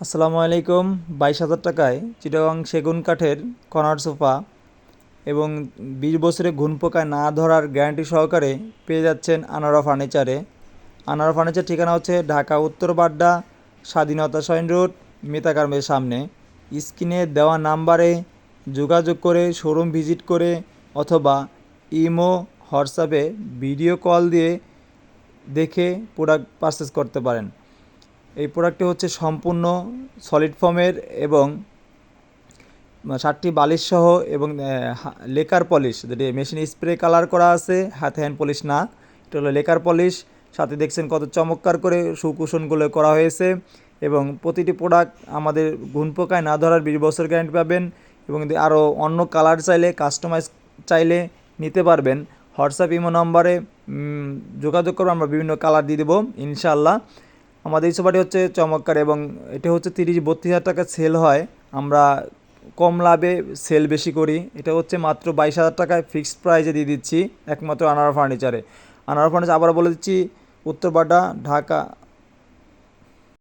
আসসালামু আলাইকুম। 22,000 টাকায় চিটাগাং সেগুন কাঠের কর্নার সোফা এবং 20 বছরে ঘুণ পোকায় না ধরার গ্যারান্টি সহকারে পেয়ে যাচ্ছেন আনারা ফার্নিচারে। আনারা ফার্নিচার ঠিকানা হচ্ছে ঢাকা উত্তর বাড্ডা, স্বাধীনতা সৈন রোড, মেতা গার্মেন্টের সামনে। স্ক্রিনে দেওয়া নাম্বারে যোগাযোগ করে শোরুম ভিজিট করে অথবা ইমো, হোয়াটসঅ্যাপে ভিডিও কল দিয়ে দেখে প্রোডাক্ট পারচেস করতে পারেন। এই প্রোডাক্টটি হচ্ছে সম্পূর্ণ সলিড ফোমের এবং 7টি বালিশ সহ এবং লেকার পলিশ, যেটি মেশিন স্প্রে কালার করা আছে, হাতে হ্যান্ড পলিশ না, এটা হলো লেকার পলিশ। সাথে দেখছেন কত চমৎকার করে সুকুশনগুলো করা হয়েছে এবং প্রতিটি প্রোডাক্ট আমাদের ঘুণ পোকায় না ধরার 20 বছর গ্যারান্টি পাবেন এবং আরও অন্য কালার চাইলে কাস্টমাইজ চাইলে নিতে পারবেন। হোয়াটসঅ্যাপ ইমো নম্বরে যোগাযোগ করবো, আমরা বিভিন্ন কালার দিয়ে দেবো ইনশাআল্লাহ। আমাদের এই সোফাটি হচ্ছে চমৎকার এবং এটা হচ্ছে 30-32 হাজার টাকা সেল হয়। আমরা কম লাভে সেল বেশি করি। এটা হচ্ছে মাত্র 22,000 টাকায় ফিক্সড প্রাইজে দিয়ে দিচ্ছি একমাত্র আনারা ফার্নিচারে। আনারা ফার্নিচার আবার বলে দিচ্ছি, উত্তরপাড়া, ঢাকা